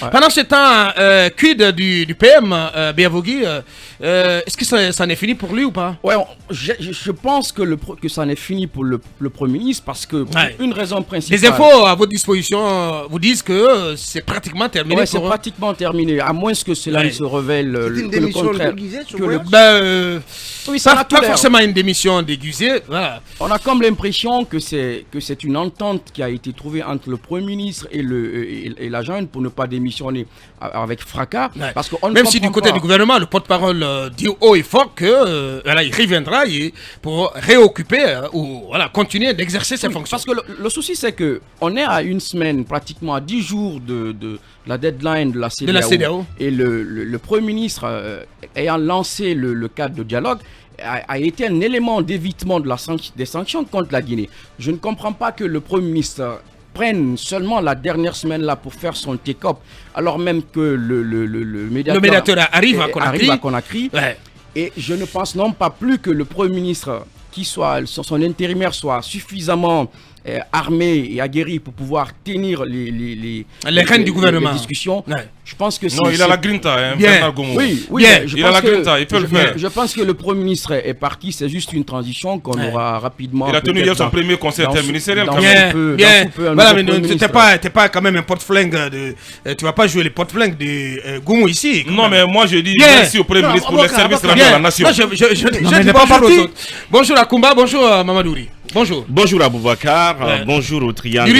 Ouais. Pendant ce temps, quid du PM, Biavogui, est-ce que ça en est fini pour lui ou pas? Ouais, je pense que ça en est fini pour le Premier ministre parce que pour une raison principale. Les infos à votre disposition vous disent que c'est pratiquement terminé. Ouais, c'est pratiquement terminé, à moins que cela ne se révèle le contraire. Oui, ça n'a pas forcément une démission déguisée. Voilà. On a comme l'impression que c'est une entente qui a été trouvée entre le Premier ministre et la junte pour ne pas démissionner avec fracas. Ouais. Parce que même si du côté du gouvernement, le porte-parole dit haut et fort que il reviendra pour réoccuper ou continuer d'exercer ses fonctions. Parce que le souci, c'est que on est à une semaine, pratiquement à 10 jours de la deadline de la CEDEAO. Et le Premier ministre, ayant lancé le cadre de dialogue, a été un élément d'évitement des sanctions contre la Guinée. Je ne comprends pas que le Premier ministre prenne seulement la dernière semaine là pour faire son take-up, alors même que le médiateur arrive à Conakry. Ouais. Et je ne pense non pas plus que le Premier ministre, son intérimaire soit suffisamment armé et aguerri pour pouvoir tenir les rênes du gouvernement. Les discussions. Ouais. Je pense que non, il a la grinta, hein, bien. Oui, bien. Il a la grinta, il peut le faire. Je pense que le Premier ministre est parti, c'est juste une transition qu'on aura rapidement. Il a tenu hier son premier conseil interministériel. Bien. Voilà, mais t'es pas quand même un porte-flingue tu vas pas jouer les porte-flingues de Goumou ici. Non, mais moi je dis merci au Premier ministre pour les services rendus à la nation. Je dis bonjour aux autres. Bonjour à Kumba, bonjour à Mamadouri. Bonjour. Bonjour à Boubacar, bonjour au triangle.